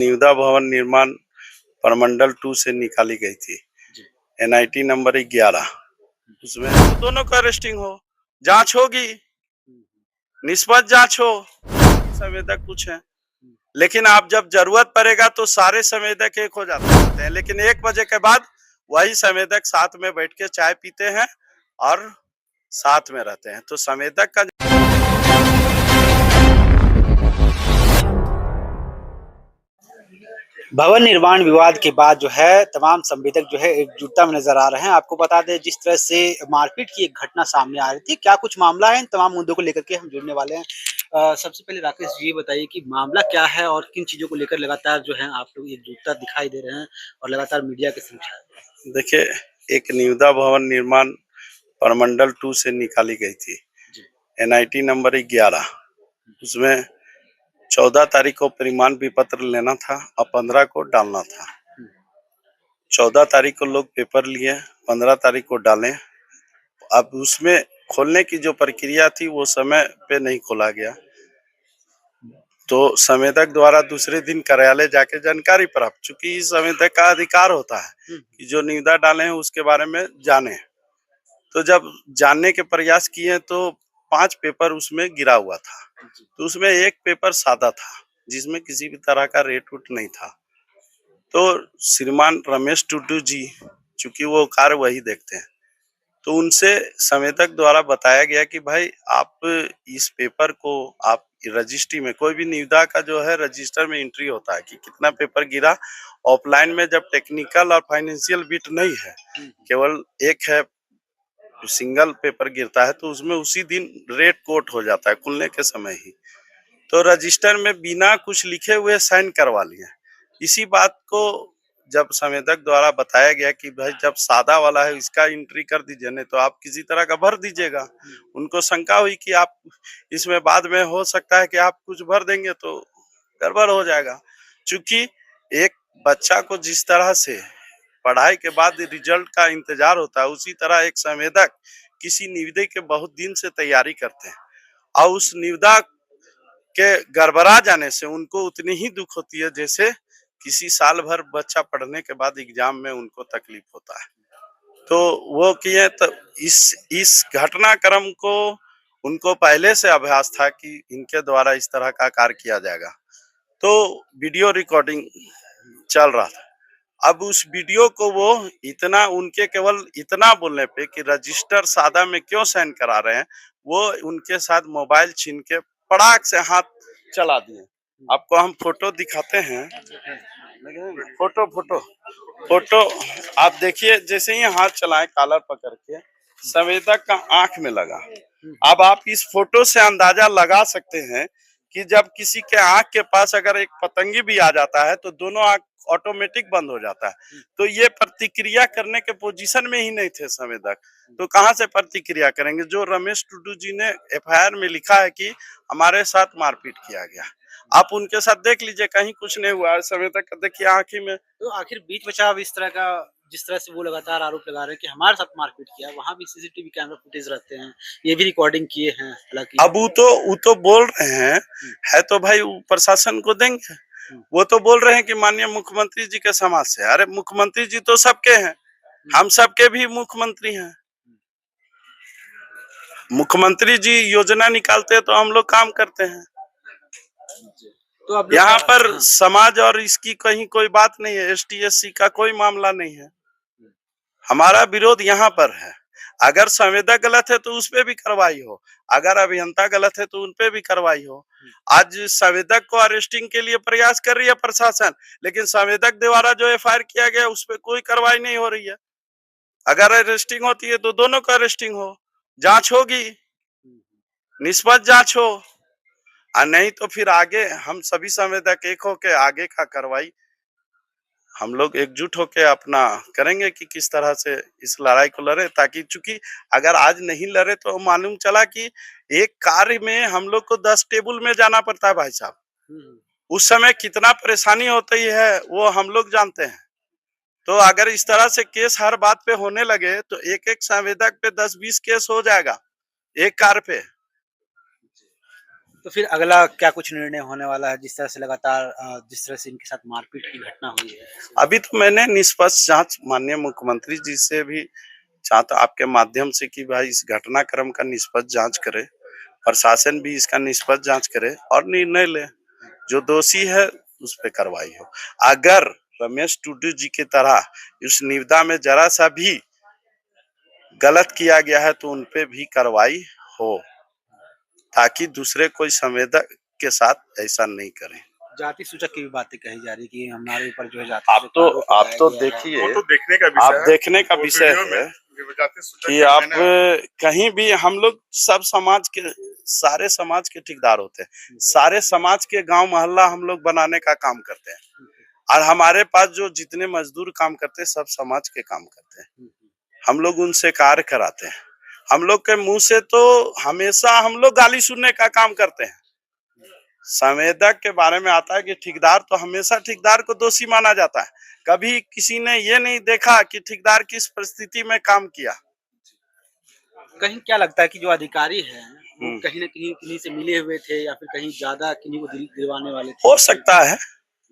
निविदा भवन निर्माण प्रमंडल 2 से निकाली गई थी। NIT नंबर 11 उसमें तो दोनों का अरेस्टिंग हो, जांच होगी, निष्पक्ष जांच हो। संवेदक कुछ है, लेकिन आप जब जरूरत पड़ेगा तो सारे संवेदक एक हो जाते हैं, लेकिन 1 बजे के बाद वही संवेदक साथ में बैठ के चाय पीते हैं और साथ में रहते हैं। तो संवेदक का भवन निर्माण विवाद के बाद जो है तमाम संवेदक जो है एकजुटता में नजर आ रहे हैं। आपको बता दें, जिस तरह से मारपीट की एक घटना सामने आ रही थी, क्या कुछ मामला है, इन तमाम मुद्दों को लेकर के हम जुड़ने वाले हैं। सबसे पहले राकेश जी ये बताइए कि मामला क्या है और किन चीजों को लेकर लगातार जो है आप लोग एकजुटता दिखाई दे रहे हैं और लगातार मीडिया के समक्ष। देखिए, एक निविदा भवन निर्माण प्रमंडल 2 से निकाली गई थी। NIT नंबर 11 उसमें 14 तारीख को परिमाण विपत्र लेना था और 15 को डालना था। 14 तारीख को लोग पेपर लिए, 15 तारीख को डालें। अब उसमें खोलने की जो प्रक्रिया थी वो समय पे नहीं खोला गया, तो संवेदक द्वारा दूसरे दिन कार्यालय जाके जानकारी प्राप्त, चूंकि इस संवेदक का अधिकार होता है कि जो निविदा डाले हैं उसके बारे में जाने। तो जब जानने के प्रयास किए तो 5 पेपर उसमें गिरा हुआ था, तो उसमें एक पेपर सादा था जिसमें किसी भी तरह का रेट उट नहीं था। तो श्रीमान रमेश टुडू जी, चूंकि वो कार्य वही देखते हैं, तो उनसे संवेदक द्वारा बताया गया कि भाई आप इस पेपर को आप रजिस्ट्री में, कोई भी निविदा का जो है रजिस्टर में एंट्री होता है कि कितना पेपर गिरा। ऑफलाइन में जब टेक्निकल और फाइनेंशियल बिट नहीं है, केवल एक है सिंगल पेपर गिरता है, तो उसमें उसी दिन रेट कोट हो जाता है खुलने के समय ही। तो रजिस्टर में बिना कुछ लिखे हुए साइन करवा लिए। इसी बात को जब संवेदक द्वारा बताया गया कि भाई जब सादा वाला है इसका एंट्री कर दीजिए, नहीं तो आप किसी तरह का भर दीजिएगा। उनको शंका हुई कि आप इसमें बाद में हो सकता है कि आप कुछ भर देंगे तो गड़बड़ हो जाएगा। चूंकि एक बच्चा को जिस तरह से पढ़ाई के बाद रिजल्ट का इंतजार होता है, उसी तरह एक संवेदक किसी निविदा के बहुत दिन से तैयारी करते हैं और उस निविदा के गड़बड़ा जाने से उनको उतनी ही दुख होती है जैसे किसी साल भर बच्चा पढ़ने के बाद एग्जाम में उनको तकलीफ होता है। तो वो किए, तो इस घटनाक्रम को उनको पहले से अभ्यास था कि इनके द्वारा इस तरह का कार्य किया जाएगा। तो वीडियो रिकॉर्डिंग चल रहा था। अब उस वीडियो को वो इतना, उनके केवल इतना बोलने पे कि रजिस्टर सादा में क्यों साइन करा रहे हैं, वो उनके साथ मोबाइल छीन के पड़ाक से हाथ चला दिए। आपको हम फोटो दिखाते हैं, फोटो फोटो फोटो आप देखिए। जैसे ही हाथ चलाए कॉलर पकड़ के, संवेदक का आंख में लगा। अब आप इस फोटो से अंदाजा लगा सकते हैं कि जब किसी के आंख के पास अगर एक पतंगी भी आ जाता है तो दोनों आंख ऑटोमेटिक बंद हो जाता है। तो ये प्रतिक्रिया करने के पोजीशन में ही नहीं थे संवेदक, तो कहां से प्रतिक्रिया करेंगे। जो रमेश टुडू जी ने FIR में लिखा है कि हमारे साथ मारपीट किया गया, आप उनके साथ देख लीजिए, कहीं कुछ नहीं हुआ। संवेदक देखिए आंखी में। तो आखिर बीच बचाव इस तरह का, जिस तरह से वो लगातार आरोप लगा रहे हैं कि हमारे साथ मारपीट किया, वहां भी CCTV कैमरा फुटेज रहते हैं, ये भी रिकॉर्डिंग किए हैं हालांकि। अब वो तो बोल रहे हैं, है तो भाई प्रशासन को देंगे। वो तो बोल रहे हैं कि माननीय मुख्यमंत्री जी के समाज से। अरे मुख्यमंत्री जी तो सबके हैं, हम सबके भी मुख्यमंत्री हैं। मुख्यमंत्री जी योजना निकालते हैं तो हम लोग काम करते हैं। तो अब यहाँ पर समाज और इसकी कहीं कोई बात नहीं है, ST SC का कोई मामला नहीं है। हमारा विरोध यहाँ पर है। अगर संवेदक गलत है तो उस पे भी कार्रवाई हो, अगर अभियंता गलत है तो उन पे भी कार्रवाई हो। आज संवेदक को अरेस्टिंग के लिए प्रयास कर रही है प्रशासन, लेकिन संवेदक द्वारा जो FIR किया गया उस पे कोई कार्रवाई नहीं हो रही है। अगर अरेस्टिंग होती है तो दोनों का अरेस्टिंग हो, जांच होगी, निष्पक्ष जांच हो, और नहीं तो फिर आगे हम सभी संवेदक एक होके आगे का कार्रवाई हम लोग एकजुट होके अपना करेंगे कि किस तरह से इस लड़ाई को लड़े। ताकि चूंकि अगर आज नहीं लड़े तो मालूम चला कि एक कार्य में हम लोग को 10 टेबल में जाना पड़ता है भाई साहब। उस समय कितना परेशानी होती है वो हम लोग जानते हैं। तो अगर इस तरह से केस हर बात पे होने लगे तो एक एक संवेदक पे 10-20 केस हो जाएगा एक कार्य पे। तो फिर अगला क्या कुछ निर्णय होने वाला है जिस तरह से लगातार जिस तरह से इनके साथ मारपीट की घटना हुई है? अभी तो मैंने निष्पक्ष जांच माननीय मुख्यमंत्री जी से भी चाहता आपके माध्यम से कि भाई इस घटनाक्रम का निष्पक्ष जांच करे, प्रशासन भी इसका निष्पक्ष जांच करे और निर्णय ले। जो दोषी है उस पे कार्रवाई हो। अगर रमेश टूडू जी की तरह इस निविदा में जरा सा भी गलत किया गया है तो उन पे भी कार्रवाई हो, ताकि दूसरे कोई संवेदक के साथ ऐसा नहीं करें। जाति सूचक की भी बातें कही जा रही कि हमारे ऊपर जो है आप जाति सूचक तो आरोप आप लगाया तो गया है। देखिए, वो तो देखने का आप विषय है। देखने का वो विषय वीडियो है में जाति सूचक कि का आप मैंने कहीं भी हम लोग सब समाज के सारे समाज के ठेकेदार होते हैं, सारे समाज के गांव मोहल्ला हम लोग बनाने का काम करते हैं और हमारे पास जो जितने मजदूर काम करते हैं सब समाज के काम करते हैं। हम लोग उनसे कार्य कराते हैं। हम लोग के मुंह से तो हमेशा हम लोग गाली सुनने का काम करते हैं। संवेदक के बारे में आता है कि ठेकेदार तो हमेशा ठेकेदार को दोषी माना जाता है। कभी किसी ने ये नहीं देखा कि ठेकेदार किस परिस्थिति में काम किया। कहीं क्या लगता है कि जो अधिकारी हैं वो हम्म। कहीं न कहीं किन्हीं से मिले हुए थे या फिर कहीं ज़्यादा किन्हीं को दिलवाने वाले थे? हो सकता है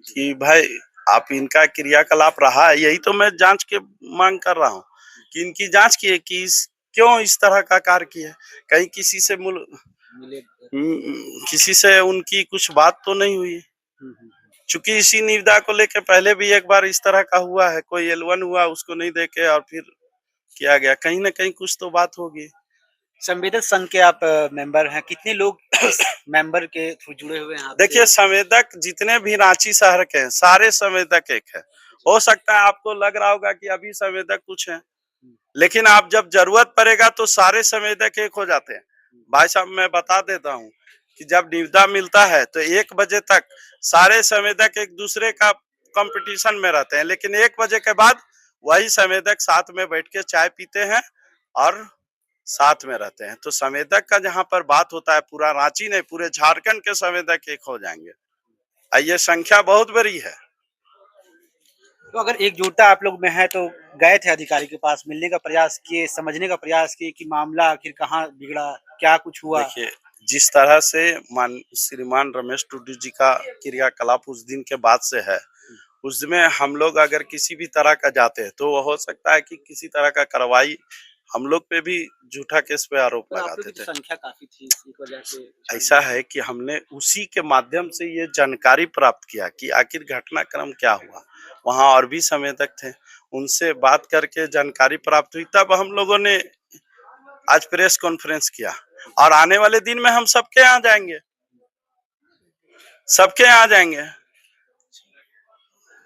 कि भाई आप इनका क्रियाकलाप रहा है, यही तो मैं जांच के मांग कर रहा हूँ कि इनकी जांच की कि क्यों इस तरह का कार्य किया। कहीं किसी से मिले किसी से उनकी कुछ बात तो नहीं हुई। हुँ, हुँ। चूंकि इसी निविदा को लेके पहले भी एक बार इस तरह का हुआ है, कोई L1 हुआ उसको नहीं देके और फिर किया गया। कहीं ना कहीं कुछ तो बात होगी। संवेदक संघ के आप मेंबर हैं, कितने लोग इस मेंबर के थ्रू जुड़े हुए हैं आपसे? देखिए, संवेदक जितने भी रांची शहर के हैं सारे संवेदक एक है। हो सकता है आपको लग रहा होगा कि अभी संवेदक कुछ हैं, लेकिन आप जब जरूरत पड़ेगा तो सारे संवेदक एक हो जाते हैं। भाई साहब, मैं बता देता हूँ कि जब निविदा मिलता है तो 1 बजे तक सारे संवेदक एक दूसरे का कंपटीशन में रहते हैं, लेकिन 1 बजे के बाद वही संवेदक साथ में बैठ के चाय पीते हैं और साथ में रहते हैं। तो संवेदक का जहाँ पर बात होता है, पूरा रांची नहीं पूरे झारखंड के संवेदक एक हो जाएंगे। ये संख्या बहुत बड़ी है। तो अगर एकजुटता आप लोग में है तो गए थे अधिकारी के पास, मिलने का प्रयास किए, समझने का प्रयास किए कि मामला आखिर कहाँ बिगड़ा, क्या कुछ हुआ? देखिए, जिस तरह से श्रीमान रमेश टूडू जी का क्रियाकलाप उस दिन के बाद से है, उसमें हम लोग अगर किसी भी तरह का जाते हैं तो हो सकता है कि किसी तरह का कार्रवाई हम लोग पे भी झूठा केस पे आरोप पर आप लोग लगाते की तो थे। संख्या काफ़ी थी, इस वजह से ऐसा है कि हमने उसी के माध्यम से ये जानकारी प्राप्त किया कि आखिर घटनाक्रम क्या हुआ। वहाँ और भी संवेदक थे, उनसे बात करके जानकारी प्राप्त हुई, तब हम लोगों ने आज प्रेस कॉन्फ्रेंस किया और आने वाले दिन में हम सबके यहाँ जाएंगे, सबके यहाँ जाएंगे,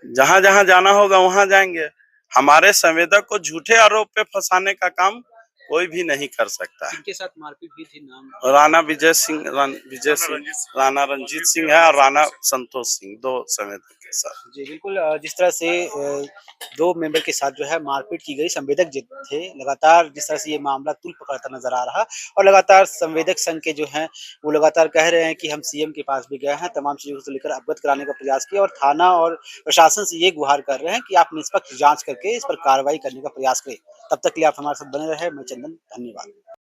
जहां जहां जाना होगा वहां जाएंगे। हमारे संवेदक को झूठे आरोप पे फंसाने का काम कोई भी नहीं कर सकता है। इनके साथ मारपीट भी थी, नाम राणा विजय सिंह, राणा रंजीत सिंह है और राणा संतोष सिंह, 2 संवेदक के साथ। जी, बिल्कुल जिस तरह से 2 मेंबर के साथ जो है मारपीट की गई, संवेदक थे, लगातार जिस तरह से ये मामला तूल पकड़ता नज़र आ रहा और लगातार संवेदक संघ के जो हैं, वो लगातार कह रहे हैं कि हम सीएम के पास भी गए हैं, तमाम चीज़ों को लेकर अवगत कराने का प्रयास किया और थाना और प्रशासन से ये गुहार कर रहे हैं कि आप निष्पक्ष जाँच करके इस पर कार्रवाई करने का प्रयास करें। तब तक के लिए आप हमारे साथ बने रहें, मैं चंदन, धन्यवाद।